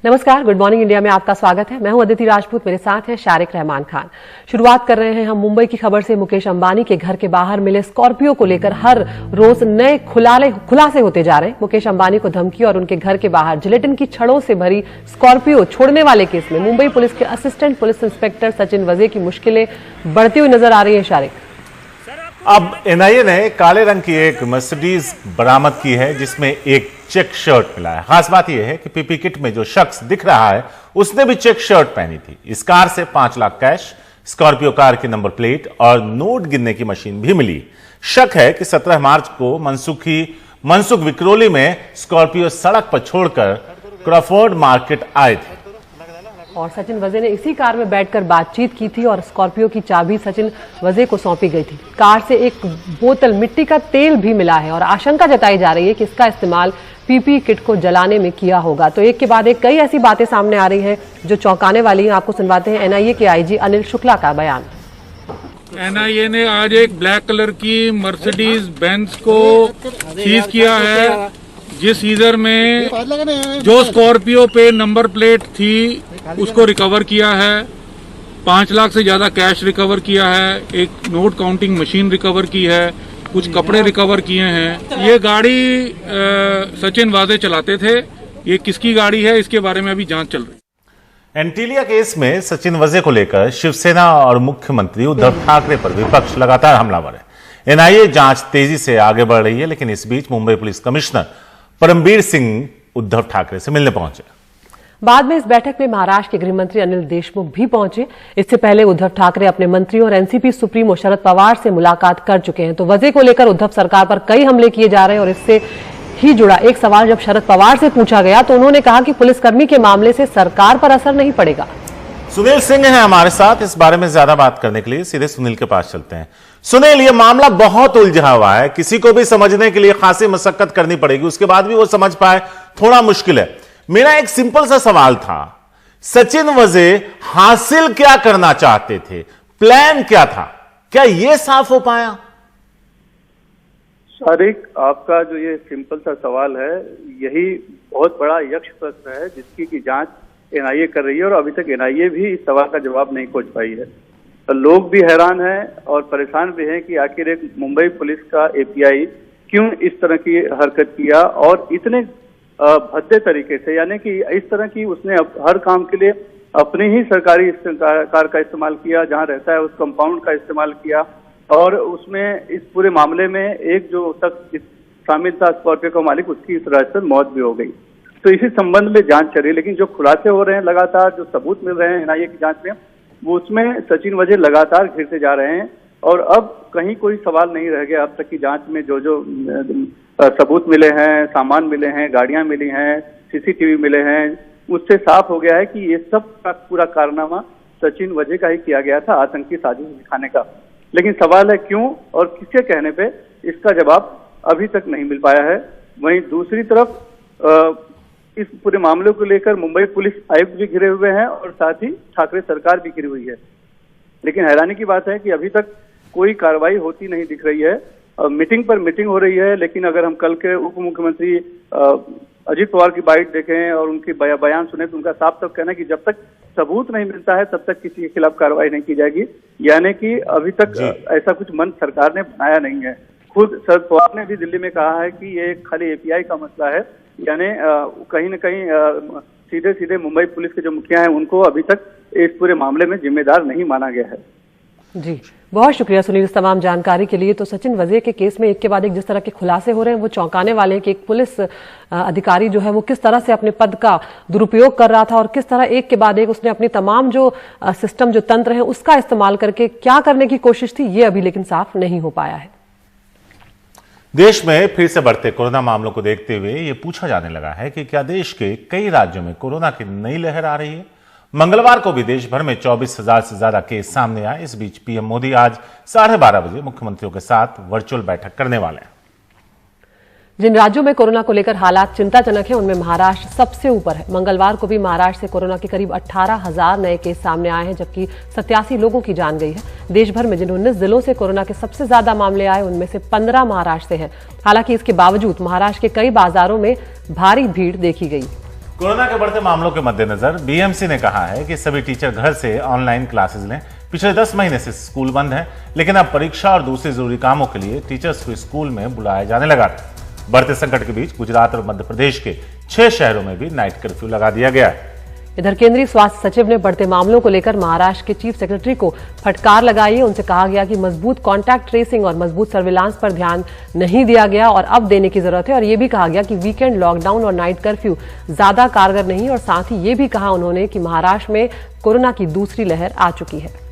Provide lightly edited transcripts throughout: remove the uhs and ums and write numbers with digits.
नमस्कार, good morning India में आपका स्वागत है। मैं हूं अदिति राजपूत, मेरे साथ है शारिक रहमान खान। शुरुआत कर रहे हैं हम मुंबई की खबर से। मुकेश अंबानी के घर के बाहर मिले स्कॉर्पियो को लेकर हर रोज नए खुलासे होते जा रहे हैं। मुकेश अंबानी को धमकी और उनके घर के बाहर जिलेटिन की छड़ों से भरी स्कॉर्पियो छोड़ने वाले केस में मुंबई पुलिस के असिस्टेंट पुलिस इंस्पेक्टर सचिन वजे की मुश्किलें बढ़ती हुई नजर आ रही है। शारिक, अब एनआईए ने काले रंग की एक मर्सिडीज बरामद की है जिसमें एक चेक शर्ट मिला है। खास बात यह है कि पीपी किट में जो शख्स दिख रहा है उसने भी चेक शर्ट पहनी थी। इस कार से 5 लाख कैश, स्कॉर्पियो कार की नंबर प्लेट और नोट गिनने की मशीन भी मिली। शक है कि 17 मार्च को मनसुख विक्रोली में स्कॉर्पियो सड़क पर छोड़कर क्रॉफोर्ड मार्केट आए थे और सचिन वजे ने इसी कार में बैठकर बातचीत की थी और स्कॉर्पियो की चाबी सचिन वजे को सौंपी गई थी। कार से एक बोतल मिट्टी का तेल भी मिला है और आशंका जताई जा रही है कि इसका इस्तेमाल पीपी किट को जलाने में किया होगा। तो एक के बाद एक कई ऐसी बातें सामने आ रही हैं जो चौंकाने वाली हैं। आपको सुनवाते हैं एनआईए के आईजी अनिल शुक्ला का बयान। एनआईए ने आज एक ब्लैक कलर की मर्सिडीज बेंज को सीज किया है, जिस सीजर में जो स्कॉर्पियो पे नंबर प्लेट थी उसको रिकवर किया है। 5 लाख से ज्यादा कैश रिकवर किया है, एक नोट काउंटिंग मशीन रिकवर की है, कुछ कपड़े रिकवर किए हैं। ये गाड़ी सचिन वाजे चलाते थे। ये किसकी गाड़ी है इसके बारे में अभी जांच चल रही है। एंटीलिया केस में सचिन वजे को लेकर शिवसेना और मुख्यमंत्री उद्धव ठाकरे पर विपक्ष लगातार हमलावर है। एनआईए जांच तेजी से आगे बढ़ रही है, लेकिन इस बीच मुंबई पुलिस कमिश्नर परमबीर सिंह उद्धव ठाकरे से मिलने पहुंचे। बाद में इस बैठक में महाराष्ट्र के गृह मंत्री अनिल देशमुख भी पहुंचे। इससे पहले उद्धव ठाकरे अपने मंत्रियों और एनसीपी सुप्रीमो शरद पवार से मुलाकात कर चुके हैं। तो वजह को लेकर उद्धव सरकार पर कई हमले किए जा रहे हैं और इससे ही जुड़ा एक सवाल जब शरद पवार से पूछा गया तो उन्होंने कहा कि पुलिसकर्मी के मामले से सरकार पर असर नहीं पड़ेगा। सुनील सिंह हैं हमारे साथ। इस बारे में ज्यादा बात करने के लिए सीधे सुनील के पास चलते हैं। सुनील, ये मामला बहुत उलझा हुआ है, किसी को भी समझने के लिए खासी मशक्कत करनी पड़ेगी, उसके बाद भी वो समझ पाए थोड़ा मुश्किल है। मेरा एक सिंपल सा सवाल था, सचिन वजे हासिल क्या करना चाहते थे, प्लान क्या था, क्या ये साफ हो पाया? शारिक, आपका जो ये सिंपल सा सवाल है यही बहुत बड़ा यक्ष प्रश्न है जिसकी की जांच एनआईए कर रही है और अभी तक एनआईए भी इस सवाल का जवाब नहीं खोज पाई है। तो लोग भी हैरान हैं और परेशान भी हैं कि आखिर एक मुंबई पुलिस का एपीआई क्यों इस तरह की हरकत किया और इतने भद्दे तरीके से, यानी कि इस तरह की उसने हर काम के लिए अपनी ही सरकारी कार का इस्तेमाल किया, जहां रहता है उस कंपाउंड का इस्तेमाल किया और उसमें इस पूरे मामले में एक जो शख्स शामिल था स्कॉर्पियो का मालिक, उसकी इस तरह से मौत भी हो गई। तो इसी संबंध में जांच चल रही है, लेकिन जो खुलासे हो रहे हैं लगातार, जो सबूत मिल रहे हैं एनआईए की जांच में, वो उसमें सचिन वजे लगातार घिरते जा रहे हैं और अब कहीं कोई सवाल नहीं रह गया। अब तक की जांच में जो जो सबूत मिले हैं, सामान मिले हैं, गाड़ियां मिली हैं, सीसीटीवी मिले हैं, उससे साफ हो गया है कि ये सब का पूरा कारनामा सचिन वजे का ही किया गया था, आतंकी साजिश दिखाने का। लेकिन सवाल है क्यों और किसके कहने पे, इसका जवाब अभी तक नहीं मिल पाया है। वहीं दूसरी तरफ इस पूरे मामले को लेकर मुंबई पुलिस आयुक्त भी घिरे हुए हैं और साथ ही ठाकरे सरकार भी घिरी हुई है। लेकिन हैरानी की बात है कि अभी तक कोई कार्रवाई होती नहीं दिख रही है। मीटिंग पर मीटिंग हो रही है, लेकिन अगर हम कल के उप मुख्यमंत्री अजित पवार की बाइट देखें और उनके बयान सुने तो उनका साफ साफ कहना है कि जब तक सबूत नहीं मिलता है तब तक किसी के खिलाफ कार्रवाई नहीं की जाएगी। यानी कि अभी तक ऐसा कुछ मन सरकार ने बनाया नहीं है। खुद शरद पवार ने भी दिल्ली में कहा है कि ये खाली एपीआई का मसला है, यानी कहीं न कहीं सीधे सीधे मुंबई पुलिस के जो मुखिया हैं उनको अभी तक इस पूरे मामले में जिम्मेदार नहीं माना गया है। जी, बहुत शुक्रिया सुनील इस तमाम जानकारी के लिए। तो सचिन वजे के केस में एक के बाद एक जिस तरह के खुलासे हो रहे हैं वो चौंकाने वाले हैं कि एक पुलिस अधिकारी जो है वो किस तरह से अपने पद का दुरुपयोग कर रहा था और किस तरह एक के बाद एक उसने अपनी तमाम जो सिस्टम जो तंत्र है उसका इस्तेमाल करके क्या करने की कोशिश थी, ये अभी लेकिन साफ नहीं हो पाया है। देश में फिर से बढ़ते कोरोना मामलों को देखते हुए ये पूछा जाने लगा है कि क्या देश के कई राज्यों में कोरोना की नई लहर आ रही है। मंगलवार को भी देश भर में 24,000 से ज्यादा केस सामने आए। इस बीच पीएम मोदी आज 12:30 बजे मुख्यमंत्रियों के साथ वर्चुअल बैठक करने वाले हैं। जिन राज्यों में कोरोना को लेकर हालात चिंताजनक हैं उनमें महाराष्ट्र सबसे ऊपर है। मंगलवार को भी महाराष्ट्र से कोरोना के करीब 18,000 नए केस सामने आए हैं, जबकि 87 लोगों की जान गई है। देश भर में जिन 19 जिलों से कोरोना के सबसे ज्यादा मामले आए उनमें से 15 महाराष्ट्र से हैं। हालांकि इसके बावजूद महाराष्ट्र के कई बाजारों में भारी भीड़ देखी गई। कोरोना के बढ़ते मामलों के मद्देनजर बीएमसी ने कहा है कि सभी टीचर घर से ऑनलाइन क्लासेस लें। पिछले 10 महीने से स्कूल बंद है, लेकिन अब परीक्षा और दूसरे जरूरी कामों के लिए टीचर्स को स्कूल में बुलाया जाने लगा। बढ़ते संकट के बीच गुजरात और मध्य प्रदेश के 6 शहरों में भी नाइट कर्फ्यू लगा दिया गया है। इधर केंद्रीय स्वास्थ्य सचिव ने बढ़ते मामलों को लेकर महाराष्ट्र के चीफ सेक्रेटरी को फटकार लगाई है। उनसे कहा गया कि मजबूत कॉन्टैक्ट ट्रेसिंग और मजबूत सर्विलांस पर ध्यान नहीं दिया गया और अब देने की जरूरत है। और ये भी कहा गया कि वीकेंड लॉकडाउन और नाइट कर्फ्यू ज्यादा कारगर नहीं। और साथ ही ये भी कहा उन्होंने कि महाराष्ट्र में कोरोना की दूसरी लहर आ चुकी है।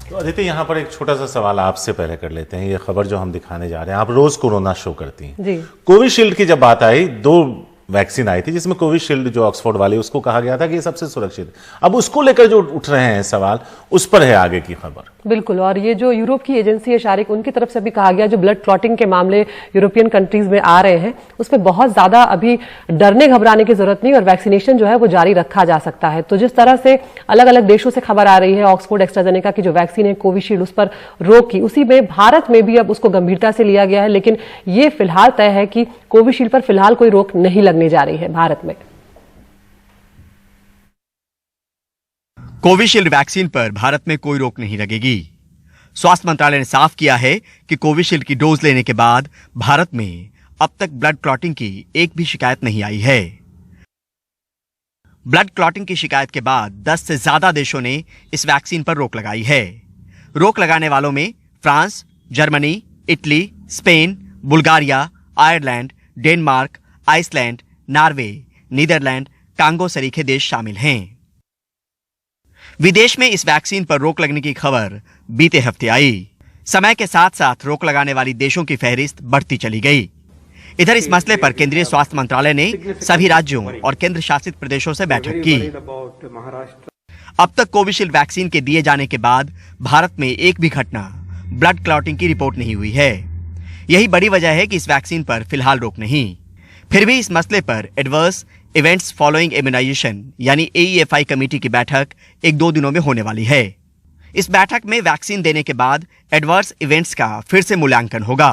तो अदिति, यहाँ पर एक छोटा सा सवाल आपसे पहले कर लेते हैं। ये खबर जो हम दिखाने जा रहे हैं, आप रोज कोरोना शो करती हैं जी। कोविशील्ड की जब बात आई, 2 वैक्सीन आई थी जिसमें कोविशील्ड जो ऑक्सफोर्ड वाली, उसको कहा गया था कि ये सबसे सुरक्षित। अब उसको लेकर जो उठ रहे हैं सवाल, उस पर है आगे की खबर। बिल्कुल। और ये जो यूरोप की एजेंसी है शारिक, उनकी तरफ से भी कहा गया जो ब्लड क्लॉटिंग के मामले यूरोपियन कंट्रीज में आ रहे हैं, उसमें बहुत ज्यादा अभी डरने घबराने की जरूरत नहीं और वैक्सीनेशन जो है वो जारी रखा जा सकता है। तो जिस तरह से अलग अलग देशों से खबर आ रही है ऑक्सफोर्ड एस्ट्राजेनेका की जो वैक्सीन है कोविशील्ड, उस पर रोक की, उसी में भारत में भी अब उसको गंभीरता से लिया गया है। लेकिन ये फिलहाल तय है कि कोविशील्ड पर फिलहाल कोई रोक नहीं लगने जा रही है भारत में। कोविशील्ड वैक्सीन पर भारत में कोई रोक नहीं लगेगी। स्वास्थ्य मंत्रालय ने साफ किया है कि कोविशील्ड की डोज लेने के बाद भारत में अब तक ब्लड क्लॉटिंग की एक भी शिकायत नहीं आई है। ब्लड क्लॉटिंग की शिकायत के बाद 10 से ज्यादा देशों ने इस वैक्सीन पर रोक लगाई है। रोक लगाने वालों में France, Germany, Italy, Spain, Bulgaria, Ireland, Denmark, Iceland, Norway, Netherlands, Congo सरीखे देश शामिल हैं। विदेश में इस वैक्सीन पर रोक लगने की खबर बीते हफ्ते आई। समय के साथ साथ रोक लगाने वाली देशों की फहरिस्त बढ़ती चली गई। इधर इस मसले पर केंद्रीय स्वास्थ्य मंत्रालय ने सभी राज्यों और केंद्र शासित प्रदेशों से बैठक की। अब तक कोविशील्ड वैक्सीन के दिए जाने के बाद भारत में एक भी घटना ब्लड क्लॉटिंग की रिपोर्ट नहीं हुई है। यही बड़ी वजह है कि इस वैक्सीन पर फिलहाल रोक नहीं। फिर भी इस मसले पर एडवर्स इवेंट्स फॉलोइंग इम्यूनाइजेशन यानी AEFI कमेटी की बैठक 1-2 दिनों में होने वाली है। इस बैठक में वैक्सीन देने के बाद एडवर्स इवेंट्स का फिर से मूल्यांकन होगा।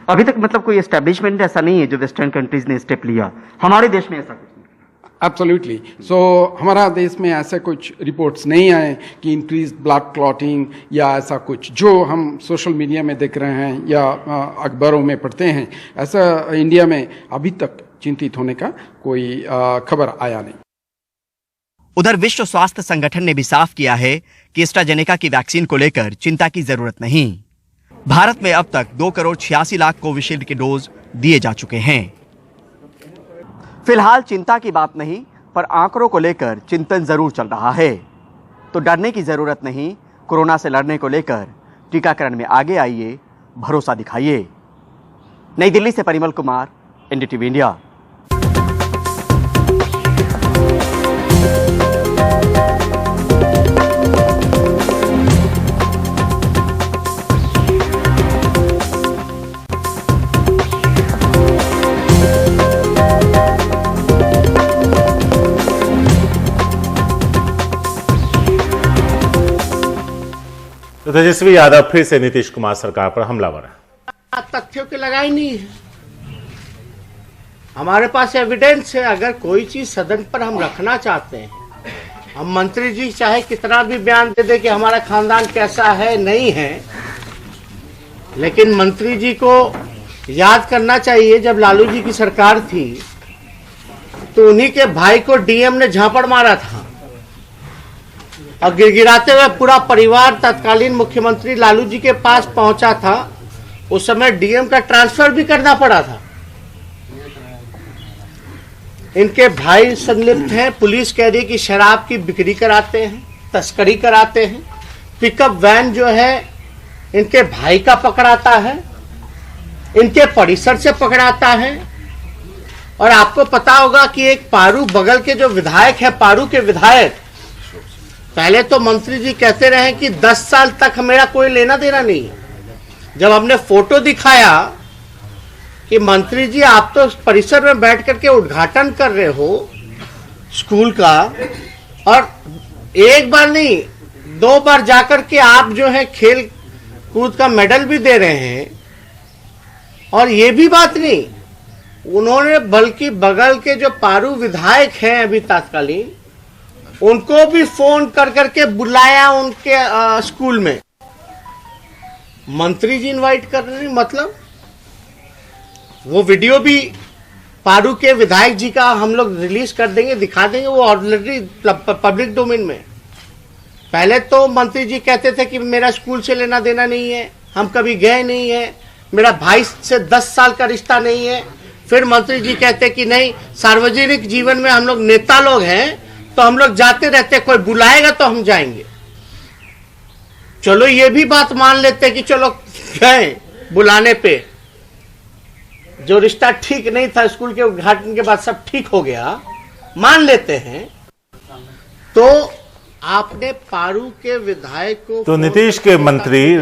अभी तक मतलब कोई एस्टेब्लिशमेंट ऐसा नहीं है जो वेस्टर्न कंट्रीज ने स्टेप लिया, हमारे देश में ऐसा कुछ नहीं। एब्सोल्युटली। सो हमारा देश में ऐसे कुछ रिपोर्ट्स नहीं आए कि इंक्रीज ब्लड क्लॉटिंग या ऐसा कुछ जो हम सोशल मीडिया में देख रहे हैं या अखबारों में पढ़ते हैं। ऐसा इंडिया में अभी तक चिंतित होने का कोई खबर आया नहीं। उधर विश्व स्वास्थ्य संगठन ने भी साफ किया है कि एस्ट्राजेनेका की वैक्सीन को लेकर चिंता की जरूरत नहीं। भारत में अब तक 2,86,00,000 कोविशील्ड के डोज दिए जा चुके हैं। फिलहाल चिंता की बात नहीं, पर आंकड़ों को लेकर चिंतन जरूर चल रहा है। तो डरने की जरूरत नहीं, कोरोना से लड़ने को लेकर टीकाकरण में आगे आइए, भरोसा दिखाइए। नई दिल्ली से परिमल कुमार, NDTV इंडिया। तो तेजस्वी यादव फिर से नीतीश कुमार सरकार पर हमलावर है। तथ्यों की लगाई नहीं है, हमारे पास एविडेंस है। अगर कोई चीज सदन पर हम रखना चाहते हैं, हम मंत्री जी चाहे कितना भी बयान दे दे कि हमारा खानदान कैसा है, नहीं है, लेकिन मंत्री जी को याद करना चाहिए जब लालू जी की सरकार थी तो उन्हीं के भाई को डीएम ने झापड़ मारा था और गिड़गिड़ाते हुए पूरा परिवार तत्कालीन मुख्यमंत्री लालू जी के पास पहुंचा था। उस समय डीएम का ट्रांसफर भी करना पड़ा था। इनके भाई संलिप्त हैं। पुलिस कह रही कि शराब की बिक्री कराते हैं, तस्करी कराते हैं। पिकअप वैन जो है इनके भाई का पकड़ाता है, इनके परिसर से पकड़ाता है। और आपको पता होगा कि एक पारू बगल के जो विधायक है, पारू के विधायक, पहले तो मंत्री जी कहते रहे कि 10 साल तक मेरा कोई लेना देना नहीं। जब हमने फोटो दिखाया कि मंत्री जी आप तो परिसर में बैठ करके उद्घाटन कर रहे हो स्कूल का, और एक बार नहीं 2 बार जाकर के आप जो है खेल कूद का मेडल भी दे रहे हैं। और ये भी बात नहीं, उन्होंने बल्कि बगल के जो पारू विधायक हैं अभी तत्कालीन, उनको भी फोन कर करके बुलाया उनके स्कूल में। मंत्री जी इनवाइट कर रहे हैं, मतलब वो वीडियो भी पारू के विधायक जी का हम लोग रिलीज कर देंगे, दिखा देंगे, वो ऑलरेडी पब्लिक डोमेन में। पहले तो मंत्री जी कहते थे कि मेरा स्कूल से लेना देना नहीं है, हम कभी गए नहीं है, मेरा भाई से 10 साल का रिश्ता नहीं है। फिर मंत्री जी कहते कि नहीं, सार्वजनिक जीवन में हम लोग नेता लोग हैं तो हम लोग जाते रहते, कोई बुलाएगा तो हम जाएंगे। चलो ये भी बात मान लेते कि चलो गए बुलाने पे, जो रिश्ता ठीक नहीं था स्कूल के उद्घाटन के बाद सब ठीक हो गया, मान लेते हैं। तो आपने पारू के विधायक को तो नीतीश के मंत्री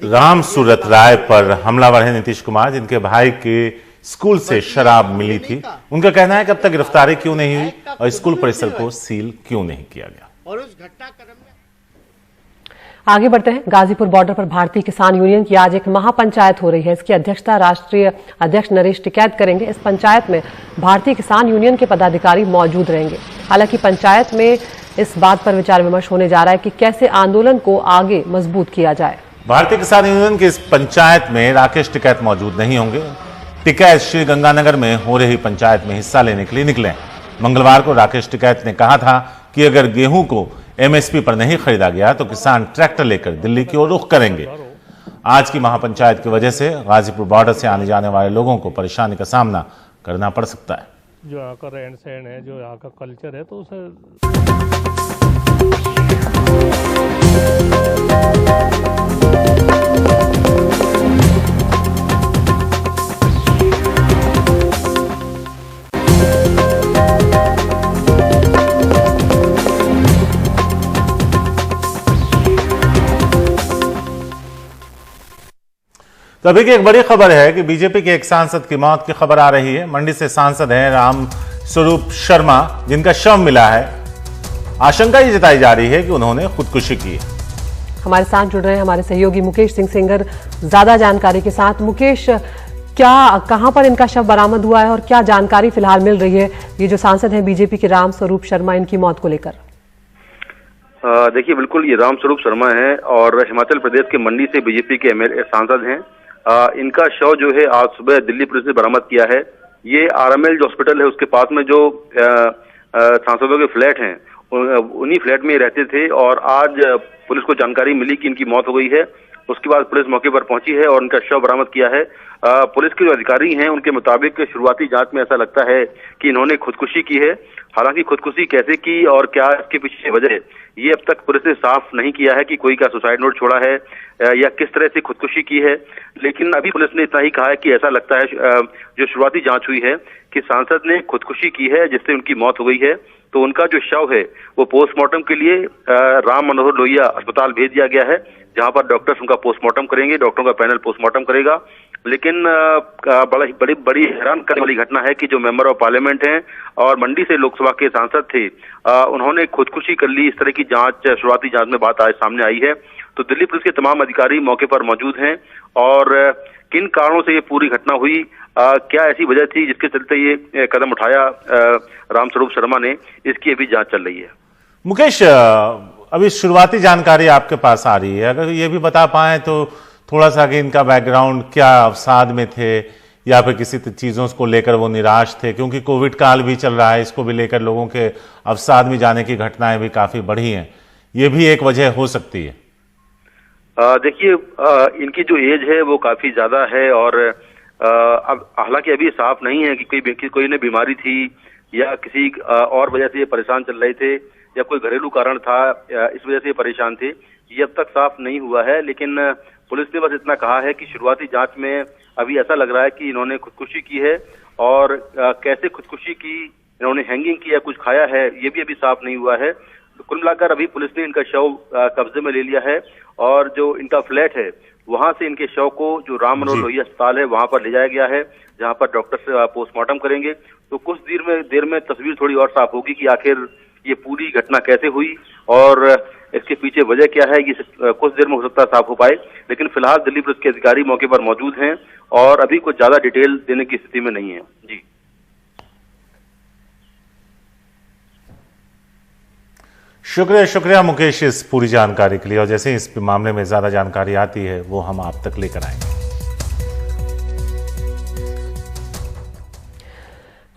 राम सूरत राय पर हमलावर है नीतीश कुमार, जिनके भाई के स्कूल से शराब मिली थी। उनका कहना है कि अब तक गिरफ्तारी क्यों नहीं हुई और स्कूल परिसर को सील क्यों नहीं किया गया। और उस घटनाक्रम में आगे बढ़ते हैं। गाजीपुर बॉर्डर पर भारतीय किसान यूनियन की आज एक महापंचायत हो रही है। इसकी अध्यक्षता राष्ट्रीय अध्यक्ष नरेश टिकैत करेंगे। इस पंचायत में भारतीय किसान यूनियन के पदाधिकारी मौजूद रहेंगे। हालांकि पंचायत में इस बात पर विचार विमर्श होने जा रहा है कि कैसे आंदोलन को आगे मजबूत किया जाए। भारतीय किसान यूनियन की इस पंचायत में राकेश टिकैत मौजूद नहीं होंगे। टिकैत श्री गंगानगर में हो रही पंचायत में हिस्सा लेने के लिए निकले। मंगलवार को राकेश टिकैत ने कहा था कि अगर गेहूं को एमएसपी पर नहीं खरीदा गया तो किसान ट्रैक्टर लेकर दिल्ली की ओर रुख करेंगे। आज की महापंचायत की वजह से गाजीपुर बॉर्डर से आने जाने वाले लोगों को परेशानी का सामना करना पड़ सकता है। जो यहाँ का रहन सहन है, जो यहाँ का कल्चर है, तो उसे तो अभी की एक बड़ी खबर है कि बीजेपी के एक सांसद की मौत की खबर आ रही है। मंडी से सांसद हैं राम स्वरूप शर्मा, जिनका शव मिला है। आशंका ये जताई जा रही है कि उन्होंने खुदकुशी की है। हमारे साथ जुड़ रहे हैं हमारे सहयोगी मुकेश सिंह सेंगर ज्यादा जानकारी के साथ। मुकेश, कहां पर इनका शव बरामद हुआ है और क्या जानकारी फिलहाल मिल रही है ये जो सांसद हैं बीजेपी के राम स्वरूप शर्मा, इनकी मौत को लेकर? देखिए, बिल्कुल ये राम स्वरूप शर्मा है और हिमाचल प्रदेश के मंडी से बीजेपी के सांसद हैं। इनका शव जो है आज सुबह दिल्ली पुलिस ने बरामद किया है। ये आरएमएल जो हॉस्पिटल है उसके पास में जो सांसदों के फ्लैट हैं, उन्हीं फ्लैट में रहते थे और आज पुलिस को जानकारी मिली कि इनकी मौत हो गई है। उसके बाद पुलिस मौके पर पहुंची है और उनका शव बरामद किया है। पुलिस के जो अधिकारी हैं उनके मुताबिक शुरुआती जांच में ऐसा लगता है कि इन्होंने खुदकुशी की है। हालांकि खुदकुशी कैसे की और क्या इसके पीछे वजह, ये अब तक पुलिस ने साफ नहीं किया है कि कोई का सुसाइड नोट छोड़ा है या किस तरह से खुदकुशी की है। लेकिन अभी पुलिस ने इतना ही कहा है कि ऐसा लगता है, जो शुरुआती जांच हुई है, कि सांसद ने खुदकुशी की है जिससे उनकी मौत हो गई है। तो उनका जो शव है वो पोस्टमार्टम के लिए राम मनोहर लोहिया अस्पताल भेज दिया गया है, जहां पर डॉक्टर्स उनका पोस्टमार्टम करेंगे। डॉक्टरों का पैनल पोस्टमार्टम करेगा। लेकिन बड़ी हैरान करने वाली घटना है कि जो मेंबर ऑफ पार्लियामेंट हैं और मंडी से लोकसभा के सांसद थे, उन्होंने खुदकुशी कर ली। इस तरह की जांच, शुरुआती जांच में बात आज सामने आई है। तो दिल्ली पुलिस के तमाम अधिकारी मौके पर मौजूद हैं और किन कारणों से ये पूरी घटना हुई, क्या ऐसी वजह थी जिसके चलते ये कदम उठाया राम स्वरूप शर्मा ने, इसकी अभी जांच चल रही है। मुकेश, अभी शुरुआती जानकारी आपके पास आ रही है, अगर ये भी बता पाए तो थोड़ा सा कि इनका बैकग्राउंड, क्या अवसाद में थे या फिर किसी चीजों को लेकर वो निराश थे, क्योंकि कोविड काल भी चल रहा है, इसको भी लेकर लोगों के अवसाद में जाने की घटनाएं भी काफी बढ़ी हैं। ये भी एक वजह हो सकती है। देखिए, इनकी जो एज है वो काफी ज्यादा है और अब हालांकि अभी साफ नहीं है कि कोई ने बीमारी थी या किसी और वजह से ये परेशान चल रहे थे या कोई घरेलू कारण था इस वजह से ये परेशान थे, ये अब तक साफ नहीं हुआ है। लेकिन पुलिस ने बस इतना कहा है कि शुरुआती जांच में अभी ऐसा लग रहा है कि इन्होंने खुदकुशी की है और कैसे खुदकुशी की, इन्होंने हैंगिंग की या कुछ खाया है, ये भी अभी साफ नहीं हुआ है। तो कुल मिलाकर अभी पुलिस ने इनका शव कब्जे में ले लिया है और जो इनका फ्लैट है वहां से इनके शव को जो राम मनोहर लोहिया अस्पताल है वहां पर ले जाया गया है, जहां पर डॉक्टर से पोस्टमार्टम करेंगे। तो कुछ देर में तस्वीर थोड़ी और साफ होगी कि आखिर ये पूरी घटना कैसे हुई और इसके पीछे वजह क्या है, ये कुछ देर में हो सकता है साफ हो पाए। लेकिन फिलहाल दिल्ली पुलिस के अधिकारी मौके पर मौजूद हैं और अभी कुछ ज्यादा डिटेल देने की स्थिति में नहीं है। जी, शुक्रिया मुकेश इस पूरी जानकारी के लिए, और जैसे ही इस मामले में ज्यादा जानकारी आती है वो हम आप तक लेकर आएंगे।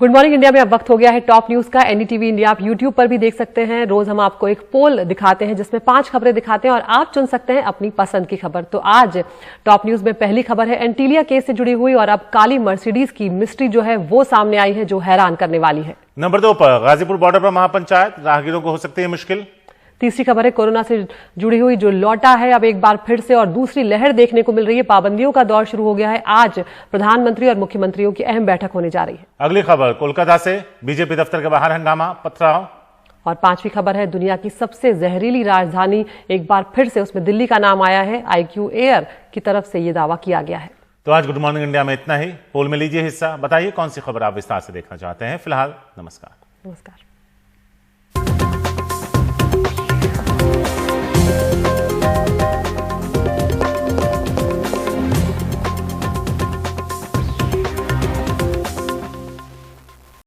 गुड मॉर्निंग इंडिया में अब वक्त हो गया है टॉप न्यूज का। एनडीटीवी इंडिया आप यूट्यूब पर भी देख सकते हैं। रोज हम आपको एक पोल दिखाते हैं जिसमें 5 खबरें दिखाते हैं और आप चुन सकते हैं अपनी पसंद की खबर। तो आज टॉप न्यूज में पहली खबर है एंटीलिया केस से जुड़ी हुई, और अब काली मर्सिडीज की मिस्ट्री जो है वो सामने आई है जो हैरान करने वाली है। नंबर 2 पर गाजीपुर बॉर्डर पर महापंचायत, राहगीरों को हो सकती है मुश्किल। तीसरी खबर है कोरोना से जुड़ी हुई जो लौटा है अब एक बार फिर से और दूसरी लहर देखने को मिल रही है। पाबंदियों का दौर शुरू हो गया है। आज प्रधानमंत्री और मुख्यमंत्रियों की अहम बैठक होने जा रही है। अगली खबर कोलकाता से बीजेपी दफ्तर के बाहर हंगामा, पथराव। और पांचवी खबर है दुनिया की सबसे जहरीली राजधानी, एक बार फिर से उसमें दिल्ली का नाम आया है। IQ एयर की तरफ से यह दावा किया गया है। तो आज गुड मॉर्निंग इंडिया में इतना ही। पोल में लीजिए हिस्सा, बताइए कौन सी खबर आप विस्तार से देखना चाहते हैं। फिलहाल नमस्कार।